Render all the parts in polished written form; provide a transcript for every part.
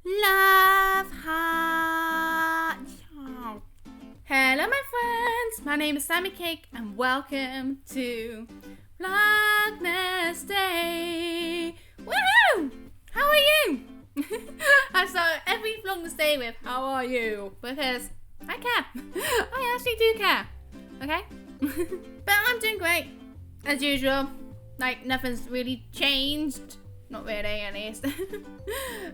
Love heart. Hello my friends, my name is SammiiCake and welcome to Vlognesday. Woohoo! How are you? I start every Vlognesday with how are you? Because I care. I actually do care. Okay? But I'm doing great. As usual. Like nothing's really changed. Not really, at least.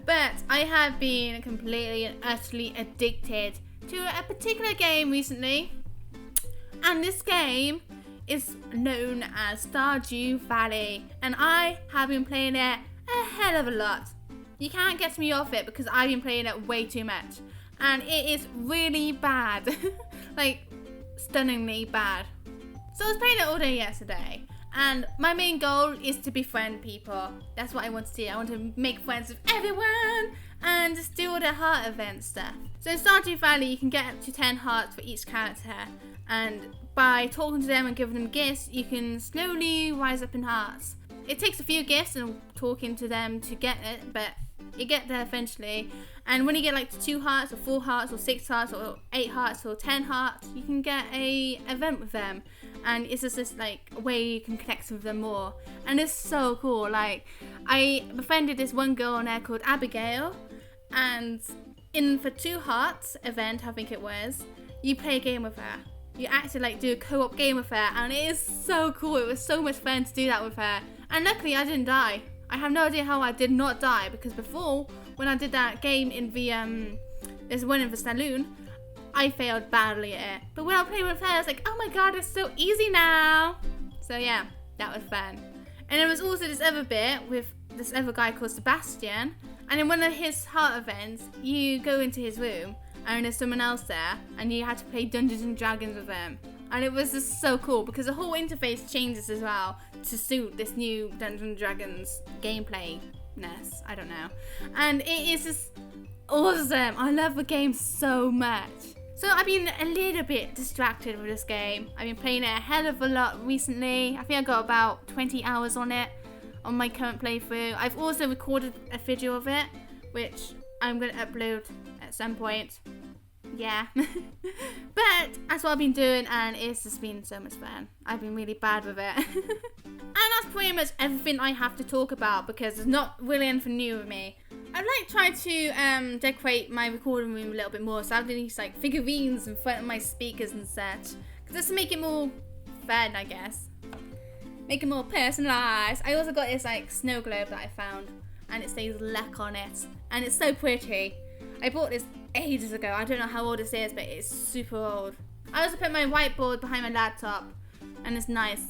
But I have been completely and utterly addicted to a particular game recently. And this game is known as Stardew Valley. And I have been playing it a hell of a lot. You can't get me off it because I've been playing it way too much. And it is really bad. Like, stunningly bad. So I was playing it all day yesterday. And my main goal is to befriend people. That's what I want to do. I want to make friends with everyone and just do all the heart event stuff. So in Stardew Valley, you can get up to 10 hearts for each character. And by talking to them and giving them gifts, you can slowly rise up in hearts. It takes a few gifts and talking to them to get it, but you get there eventually. And when you get like 2 hearts or 4 hearts or 6 hearts or 8 hearts or 10 hearts, you can get a event with them. And it's just this like way you can connect with them more. And it's so cool. Like I befriended this one girl on there called Abigail. And in for 2 hearts event, I think it was, you play a game with her. You actually like do a co-op game with her. And it is so cool. It was so much fun to do that with her. And luckily I didn't die. I have no idea how I did not die. Because before, when I did that game in the, there's one in the saloon, I failed badly at it. But when I played with her, I was like, oh my god, it's so easy now. So yeah, that was fun. And there was also this other bit with this other guy called Sebastian. And in one of his heart events, you go into his room and there's someone else there. And you had to play Dungeons and Dragons with them. And it was just so cool because the whole interface changes as well to suit this new Dungeons and Dragons gameplay-ness. I don't know. And it is just awesome. I love the game so much. So I've been a little bit distracted with this game. I've been playing it a hell of a lot recently. I think I got about 20 hours on it on my current playthrough. I've also recorded a video of it, which I'm going to upload at some point. Yeah. But that's what I've been doing and it's just been so much fun. I've been really bad with it. And that's pretty much everything I have to talk about because there's not really anything new with me. I'd like to try to decorate my recording room a little bit more. So I have these like figurines in front of my speakers and such. Just to make it more fun, I guess. Make it more personalised. I also got this like snow globe that I found. And it says luck on it. And it's so pretty. I bought this ages ago. I don't know how old this is, but it's super old. I also put my whiteboard behind my laptop. And it's nice.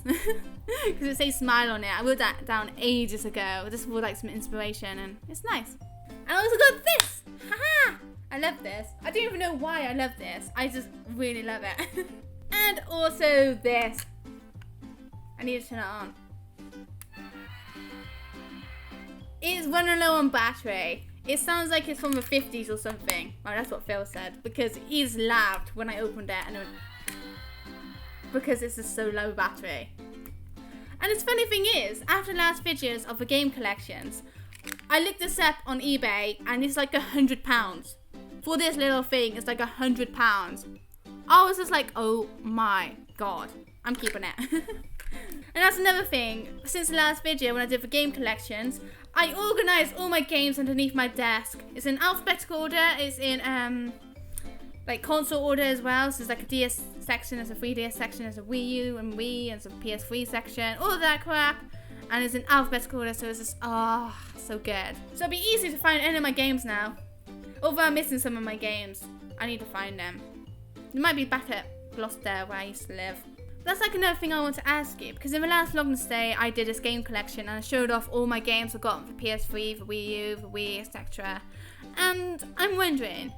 Because it says smile on it. I wrote that down ages ago. Just for like some inspiration. And it's nice. And I also got this! Haha! I love this. I don't even know why I love this. I just really love it. And also this. I need to turn it on. It's running low on battery. It sounds like it's from the 50s or something. Well, that's what Phil said. Because he's laughed when I opened it and it went, because it's just so low battery. And the funny thing is, after the last videos of the game collections, I looked this up on eBay and it's like £100. For this little thing, it's like £100. I was just like, oh my god, I'm keeping it. And that's another thing. Since the last video when I did the game collections, I organised all my games underneath my desk. It's in alphabetical order. It's in like console order as well. So there's like a DS section, there's a 3DS section, there's a Wii U and Wii, and some PS3 section, all of that crap. And it's in alphabetical order, so it's just, oh, so good. So it'll be easy to find any of my games now. Although I'm missing some of my games. I need to find them. They might be back at Gloucester, where I used to live. That's like another thing I want to ask you, because in the last Vlognesday I did this game collection and I showed off all my games I've gotten for PS3, for Wii U, for Wii, etc. And I'm wondering,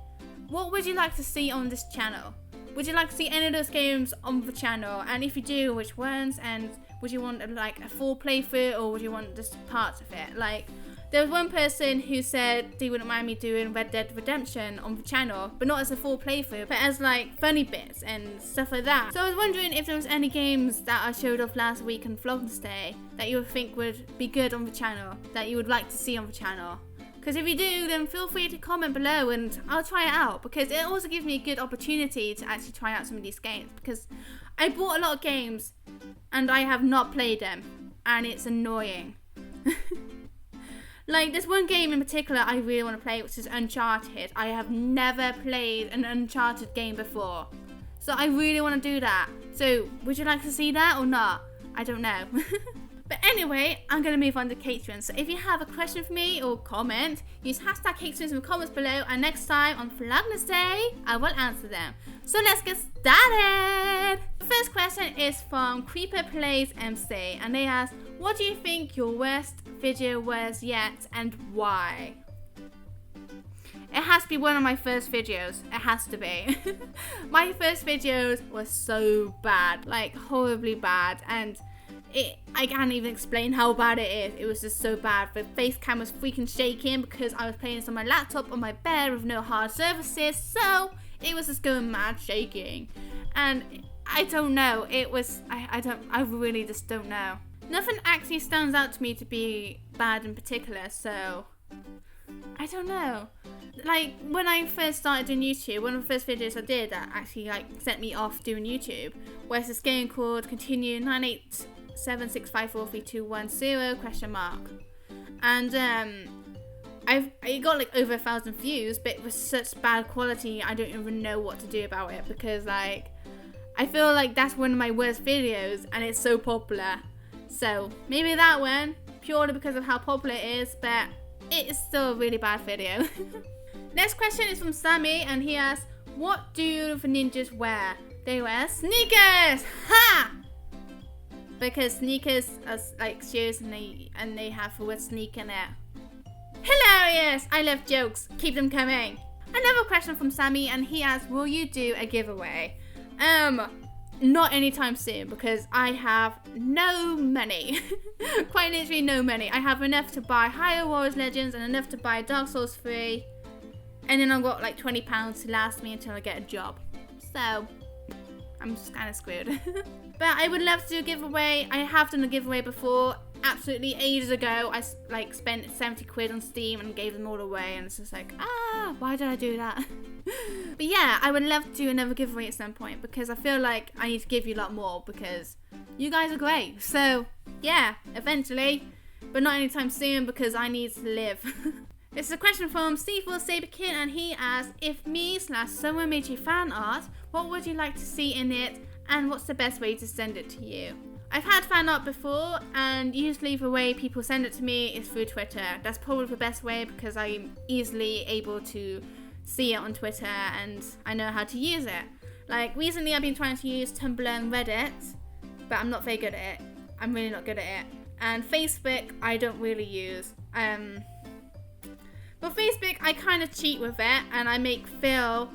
what would you like to see on this channel? Would you like to see any of those games on the channel? And if you do, which ones? And would you want like a full playthrough or would you want just parts of it? Like, there was one person who said they wouldn't mind me doing Red Dead Redemption on the channel, but not as a full playthrough, but as like funny bits and stuff like that. So I was wondering if there was any games that I showed off last week on Vlognesday that you would think would be good on the channel, that you would like to see on the channel. Because if you do, then feel free to comment below and I'll try it out. Because it also gives me a good opportunity to actually try out some of these games. Because I bought a lot of games and I have not played them. And it's annoying. Like, there's one game in particular I really want to play, which is Uncharted. I have never played an Uncharted game before. So I really want to do that. So, would you like to see that or not? I don't know. But anyway, I'm going to move on to Caterans. So if you have a question for me or comment, use hashtag Caterans in the comments below. And next time on Vlogmas Day, I will answer them. So let's get started. The first question is from Creeper Plays MC. And they ask, what do you think your worst video was yet and why? It has to be one of my first videos. It has to be. My first videos were so bad. Like, horribly bad. And I can't even explain how bad it is. It was just so bad. The face cam was freaking shaking because I was playing this on my laptop on my bed with no hard surfaces. So it was just going mad shaking. And I don't know. It was, I really just don't know. Nothing actually stands out to me to be bad in particular. So I don't know. Like, when I first started doing YouTube, one of the first videos I did that actually like sent me off doing YouTube was this game called Continue 987654321 ? And it got like over 1,000 views, but it was such bad quality I don't even know what to do about it, because like I feel like that's one of my worst videos and it's so popular. So maybe that one, purely because of how popular it is, but it is still a really bad video. Next question is from Sammy, and he asks, what do the ninjas wear? They wear sneakers! Ha! Because sneakers are like shoes and they have the word sneak in it. Hilarious! I love jokes. Keep them coming. Another question from Sammy, and he asks, will you do a giveaway? Not anytime soon, because I have no money. Quite literally no money. I have enough to buy Hyrule Warriors Legends and enough to buy Dark Souls 3. And then I've got like £20 to last me until I get a job. So, I'm just kind of screwed. But I would love to do a giveaway. I have done a giveaway before, absolutely ages ago. I like spent 70 quid on Steam and gave them all away. And it's just like, why did I do that? But yeah, I would love to do another giveaway at some point, because I feel like I need to give you a lot more, because you guys are great. So yeah, eventually, but not anytime soon, because I need to live. This is a question from C4 Saberkin, and he asks, if me/someone made you fan art, what would you like to see in it, and what's the best way to send it to you? I've had fan art before, and usually the way people send it to me is through Twitter. That's probably the best way, because I'm easily able to see it on Twitter and I know how to use it. Like, recently I've been trying to use Tumblr and Reddit, but I'm not very good at it. I'm really not good at it. And Facebook I don't really use. But Facebook I kind of cheat with it, and I make Phil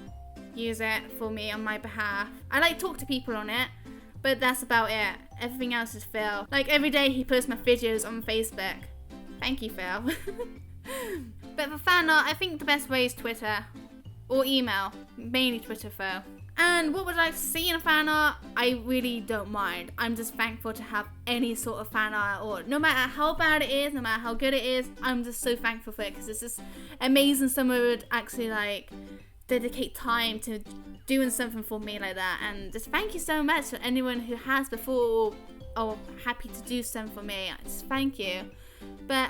use it for me on my behalf. I like talk to people on it, but that's about it. Everything else is Phil. Like, every day he posts my videos on Facebook. Thank you, Phil. But for fan art, I think the best way is Twitter or email. Mainly Twitter though. And what would I like to see in a fan art? I really don't mind. I'm just thankful to have any sort of fan art, or no matter how bad it is, no matter how good it is, I'm just so thankful for it, because it's just amazing someone would actually like dedicate time to doing something for me like that. And just thank you so much for anyone who has before or happy to do something for me. Just thank you. But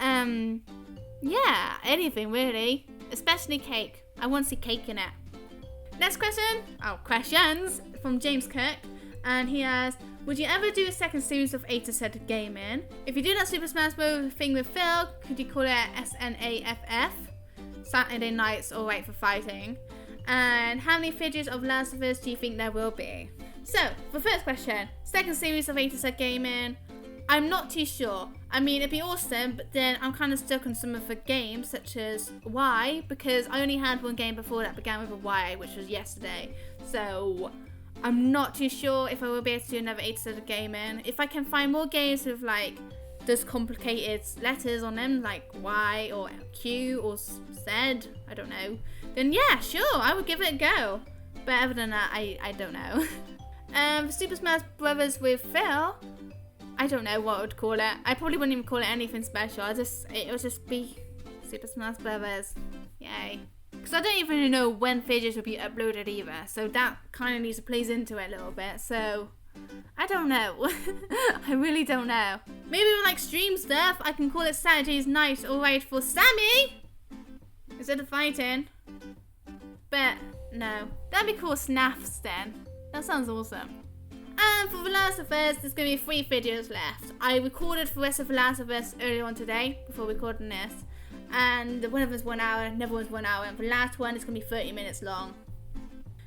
yeah, anything really, especially cake. I want to see cake in it. Next question, questions from James Kirk, and he asks, would you ever do a second series of A to Z Gaming? If you do that Super Smash Bros. Thing with Phil, could you call it SNAFF? Saturday nights alright for fighting. And how many figures of Last of Us do you think there will be? So, for the first question, second series of A to Z Gaming, I'm not too sure. I mean, it'd be awesome, but then I'm kind of stuck on some of the games, such as Y, because I only had one game before that began with a Y, which was yesterday. So, I'm not too sure if I will be able to do another A to Z Gaming. If I can find more games with, like, those complicated letters on them, like Y or Q or Z, I don't know, then yeah, sure, I would give it a go. But other than that, I don't know. For Super Smash Brothers with Phil, I don't know what I would call it. I probably wouldn't even call it anything special. It would just be Super Smash Brothers. Yay. Because I don't even know when videos will be uploaded either. So that kind of needs to plays into it a little bit. So I don't know. I really don't know. Maybe with like stream stuff, I can call it Saturday's night. Alright for Sammy. Instead of fighting. But no. That'd be called Snaps then. That sounds awesome. And for The Last of Us, there's going to be 3 videos left. I recorded for the rest of The Last of Us earlier on today, before recording this. And one of them's 1 hour, another one's 1 hour, and the last one is going to be 30 minutes long.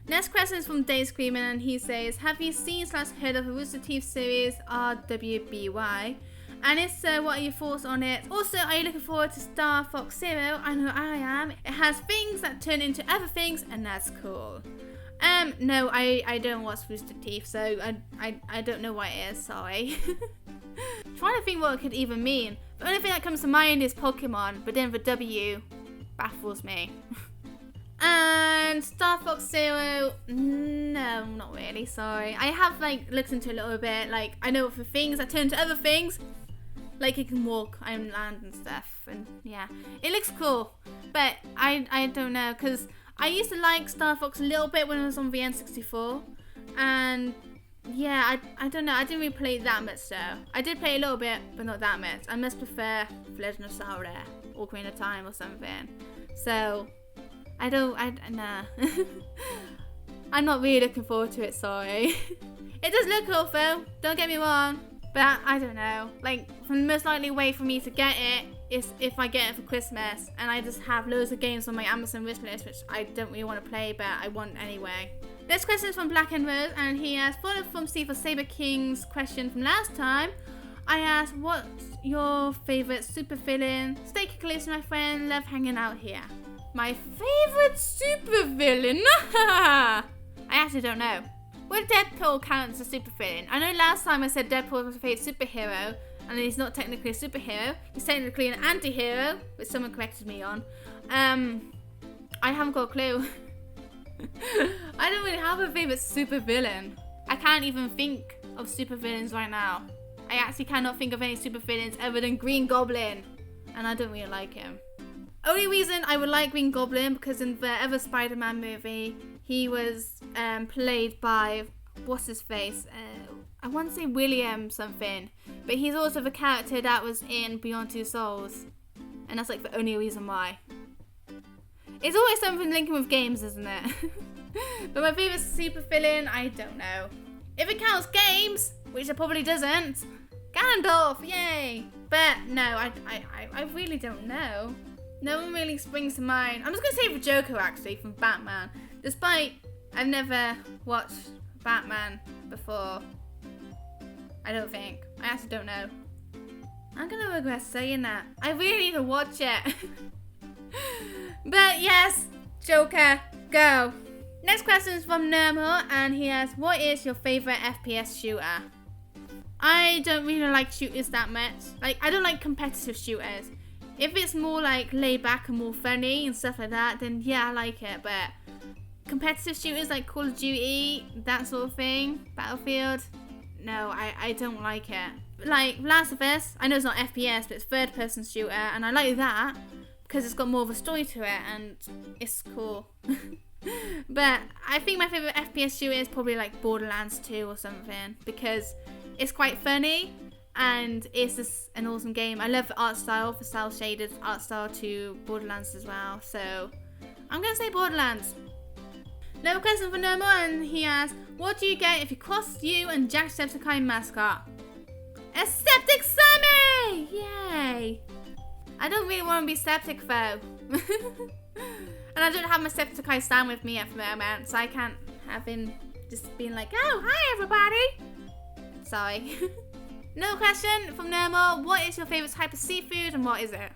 Next question is from Dave Screaming, and he says, have you seen / heard of the Rooster Teeth series RWBY? And if so, what are your thoughts on it? Also, are you looking forward to Star Fox Zero? I know I am. It has things that turn into other things, and that's cool. No, I don't watch Rooster Teeth, so I don't know what it is, sorry. Trying to think what it could even mean. The only thing that comes to mind is Pokemon, but then the W baffles me. And Star Fox Zero, no, not really, sorry. I have like looked into a little bit, like I know for things that turn to other things, like it can walk on land and stuff, and yeah, it looks cool, but I don't know, because I used to like Star Fox a little bit when I was on the N64, and yeah, I don't know, I didn't really play it that much though. I did play a little bit, but not that much. I must prefer Legend of Sabre or Ocarina of Time or something. So, nah. I'm not really looking forward to it, sorry. It does look cool though, don't get me wrong, but I don't know. Like, the most likely way for me to get it is if I get it for Christmas, and I just have loads of games on my Amazon wishlist, which I don't really want to play, but I want anyway. Next question is from Black and Rose, and he has followed from Steve Sabre King's question from last time. I asked, what's your favourite super villain? Stay calculating, my friend. Love hanging out here. My favourite super villain? I actually don't know. Would Deadpool count as a super villain? I know last time I said Deadpool was my favourite superhero, and he's not technically a superhero. He's technically an anti-hero, which someone corrected me on. I haven't got a clue. I don't really have a favourite super villain. I can't even think of super villains right now. I actually cannot think of any super villains other than Green Goblin, and I don't really like him. Only reason I would like Green Goblin because in the other Spider-Man movie, he was played by, what's his face? I want to say William something, but he's also the character that was in Beyond Two Souls, and that's like the only reason why. It's always something linking with games, isn't it? But my favourite super villain, I don't know. If it counts games, which it probably doesn't, Gandalf, yay! But no, I really don't know. No one really springs to mind. I'm just going to say the Joker, actually, from Batman. Despite I've never watched Batman before. I don't think. I actually don't know. I'm going to regret saying that. I really need to watch it. But yes, Joker, go. Next question is from Nermo, and he asks, what is your favourite FPS shooter? I don't really like shooters that much. Like, I don't like competitive shooters. If it's more like laid back and more funny and stuff like that, then yeah, I like it. But competitive shooters like Call of Duty, that sort of thing, Battlefield, no, I don't like it. Like Last of Us, I know it's not FPS, but it's third person shooter, and I like that because it's got more of a story to it and it's cool. But I think my favourite FPS shooter is probably like Borderlands 2 or something, because it's quite funny and it's just an awesome game. I love the art style, the cel shaded art style to Borderlands as well, so I'm going to say Borderlands. Another question for Nermo, and he asks, what do you get if you cross you and Jacksepticeye mascot? A septic Sammy! Yay! I don't really want to be septic though. And I don't have my Jacksepticeye stand with me at the moment, so I can't have him just being like, oh, hi everybody! Sorry. Another question from Nermo, what is your favourite type of seafood and what is it?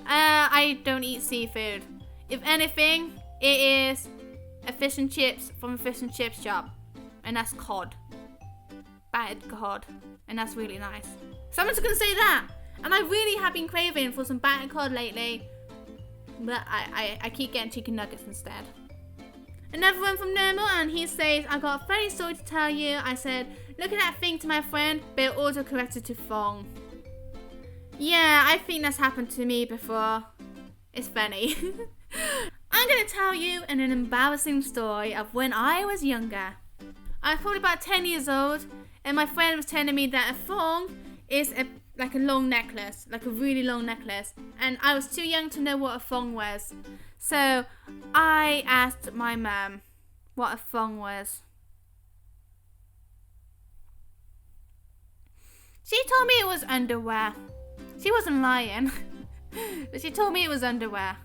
I don't eat seafood. If anything, it is a fish and chips from a fish and chips shop, and that's cod. Battered cod, and that's really nice. Someone's gonna say that, and I really have been craving for some battered cod lately, but I keep getting chicken nuggets instead. Another one from Nermo, and he says, I got a funny story to tell you. I said, look at that thing to my friend, but it auto-corrected to thong. Yeah, I think that's happened to me before. It's funny. I'm going to tell you an embarrassing story of when I was younger. I was probably about 10 years old, and my friend was telling me that a thong is like a long necklace, like a really long necklace. And I was too young to know what a thong was. So I asked my mum what a thong was. She told me it was underwear. She wasn't lying, but she told me it was underwear.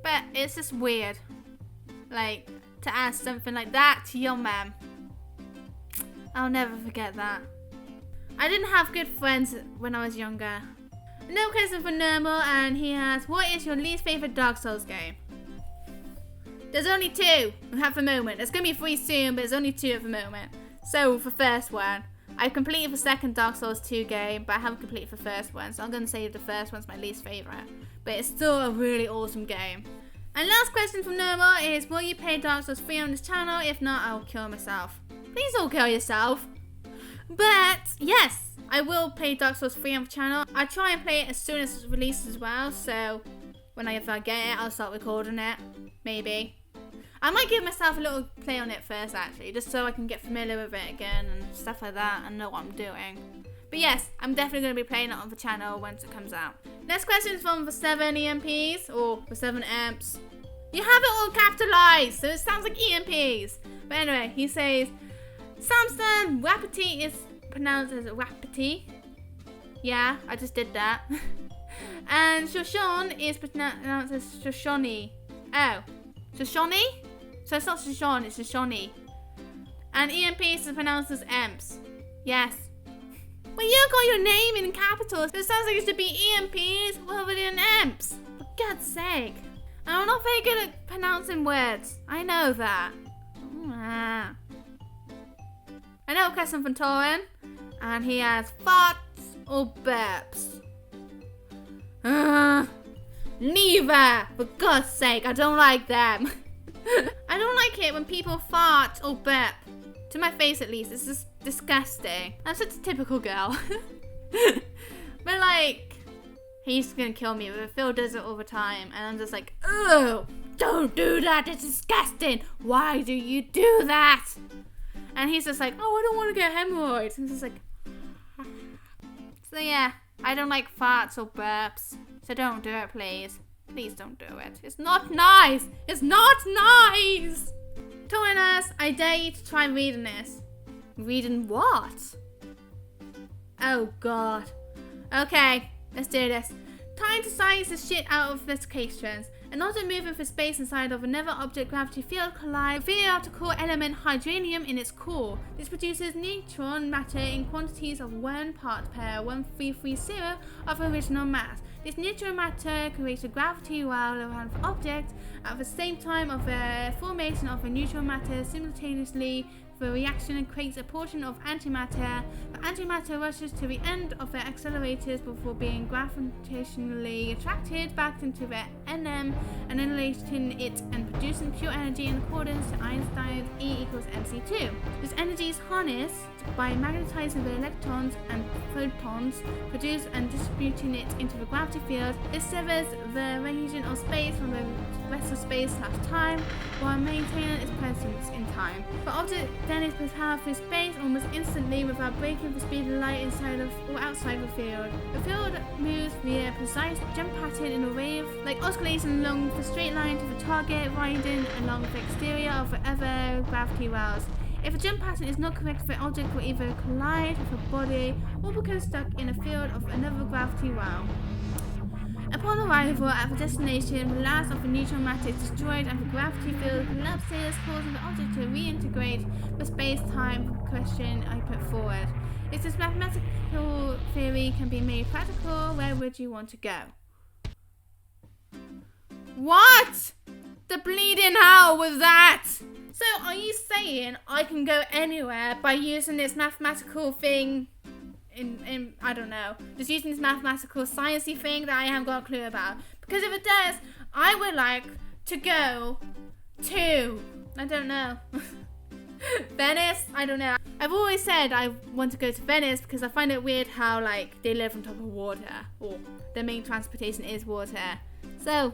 But it's just weird, like, to ask something like that to your mum. I'll never forget that. I didn't have good friends when I was younger. No question for Normal, and he asks, what is your least favourite Dark Souls game? There's only two at the moment. There's going to be 3 soon, but there's only 2 at the moment. So, for first one, I've completed the second Dark Souls 2 game, but I haven't completed the first one, so I'm going to say the first one's my least favourite. But it's still a really awesome game. And last question from Normal is, will you play Dark Souls 3 on this channel? If not, I'll kill myself. Please don't kill yourself. But, yes, I will play Dark Souls 3 on the channel. I try and play it as soon as it's released as well, so if I get it, I'll start recording it. Maybe. I might give myself a little play on it first, actually, just so I can get familiar with it again and stuff like that and know what I'm doing. But yes, I'm definitely going to be playing it on the channel once it comes out. Next question is from the 7 EMPs, or the 7 EMPs. You have it all capitalized, so it sounds like EMPs. But anyway, he says, Samson Wapiti is pronounced as Wapiti. Yeah, I just did that. And Shoshone is pronounced as Shoshone. Oh, Shoshone? So it's not Shoshone, it's Shoshone. And EMPs is pronounced as EMPs. Yes. Well, you got your name in capitals. It sounds like it should be EMPs rather than EMPs. For God's sake. I'm not very good at pronouncing words. I know that. I know a question from Torin. And he has farts or burps. Neither. For God's sake, I don't like them. I don't like it when people fart or burp. To my face, at least. It's just disgusting. I'm such a typical girl. But like, he's gonna kill me. But Phil does it all the time. And I'm just like, oh, don't do that. It's disgusting. Why do you do that? And he's just like, oh, I don't want to get hemorrhoids. And it's just like, so yeah, I don't like farts or burps. So don't do it, please. Please don't do it. It's not nice. It's not nice. Join us. I dare you to try reading this. Reading what? Oh, God. Okay, let's do this. Time to science the shit out of investigations. An object moving through space inside of another object gravity field collides with the optical element hydronium in its core. This produces neutron matter in quantities of 1 part per 1330 of original mass. This neutron matter creates a gravity well around the object at the same time of the formation of a neutron matter simultaneously. The reaction creates a portion of antimatter. The antimatter rushes to the end of the accelerators before being gravitationally attracted back into the NM, annihilating it and producing pure energy in accordance to Einstein's E equals mc2. This energy is harnessed by magnetizing the electrons and photons produced and distributing it into the gravity field. This severs the region of space from the rest of space/time while maintaining its presence in time. The object then is propelled through space almost instantly without breaking the speed of light inside of or outside the field. The field moves via a precise jump pattern in a wave, like oscillation along the straight line to the target, riding along the exterior of the other gravity wells. If the jump pattern is not correct, the object will either collide with a body or become stuck in a field of another gravity well. Upon arrival at the destination, the last of the neutron matter is destroyed and the gravity field collapses, causing the object to reintegrate the space-time question I put forward. If this mathematical theory can be made practical, where would you want to go? What? The bleeding hell was that? So are you saying I can go anywhere by using this mathematical thing in I don't know, just using this mathematical sciencey thing that I haven't got a clue about? Because if it does, I would like to go to, I don't know, Venice? I don't know. I've always said I want to go to Venice because I find it weird how like they live on top of water, or their main transportation is water. So,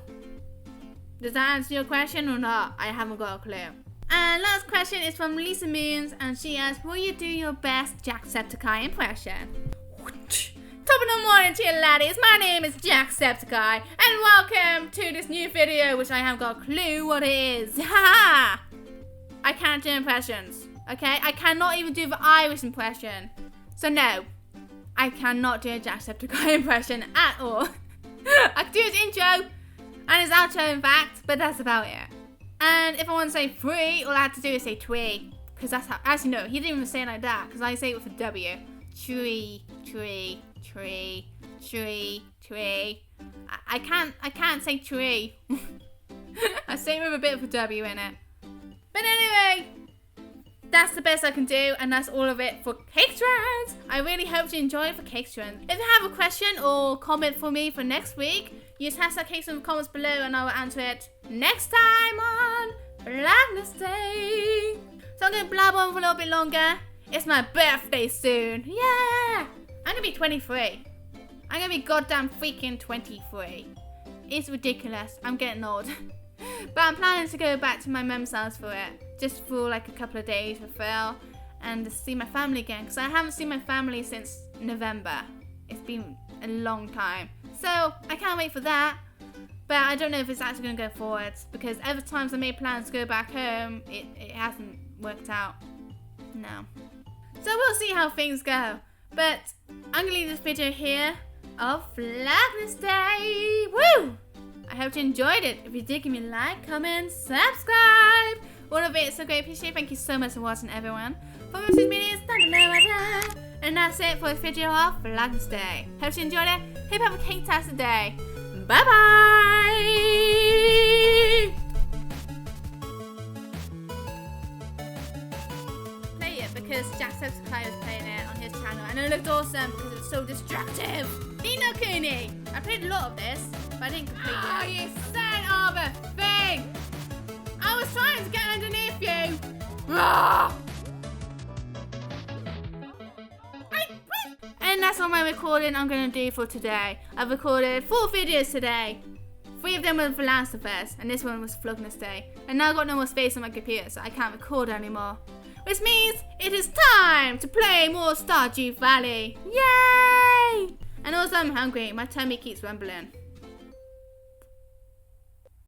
does that answer your question or not? I haven't got a clue. And last question is from Lisa Moons, and she asks, will you do your best Jacksepticeye impression? Top of the morning to you laddies, my name is Jacksepticeye, and welcome to this new video, which I haven't got a clue what it is. Haha! I can't do impressions, okay? I cannot even do the Irish impression. So no, I cannot do a Jacksepticeye impression at all. I can do his intro and his outro in fact, but that's about it. And if I want to say free, all I have to do is say tree, because that's how, actually no, he didn't even say it like that, because I say it with a W. Tree, tree, tree, tree, tree. I can't say tree. I say it with a bit of a W in it. But anyway, that's the best I can do, and that's all of it for Cake Trends. I really hope you enjoy it for Cake Trends. If you have a question or comment for me for next week, use hashtag Cake in the comments below, and I will answer it next time on VLOGNESDAY. So I'm going to blab on for a little bit longer. It's my birthday soon. Yeah! I'm going to be 23. I'm going to be goddamn freaking 23. It's ridiculous. I'm getting old. But I'm planning to go back to my mum's house for it. Just for like a couple of days with Phil. And to see my family again. Because I haven't seen my family since November. It's been a long time. So I can't wait for that. But I don't know if it's actually going to go forwards. Because every time I made plans to go back home, it hasn't worked out. No. So we'll see how things go. But I'm going to leave this video here of VLOGNESDAY. Woo! I hope you enjoyed it. If you did, give me a like, comment, subscribe. All of it is so great. Appreciate it. Thank you so much for watching, everyone. For most of these videos, down below right there. And that's it for this video of VLOGNESDAY. Hope you enjoyed it. Hope you have a cake-tastic day. Bye-bye! Play it because Jacksepticeye was playing it on his channel. And it looked awesome because it was so destructive. Nino Cooney! I played a lot of this, but I didn't complete it. Oh, you son of a thing! I was trying to get underneath you! Ah! And that's all my recording I'm going to do for today. I've recorded 4 videos today. 3 of them were The Last of Us, and this one was VLOGNESDAY. And now I've got no more space on my computer, so I can't record anymore. Which means it is time to play more Stardew Valley. Yay! And also I'm hungry, my tummy keeps rumbling.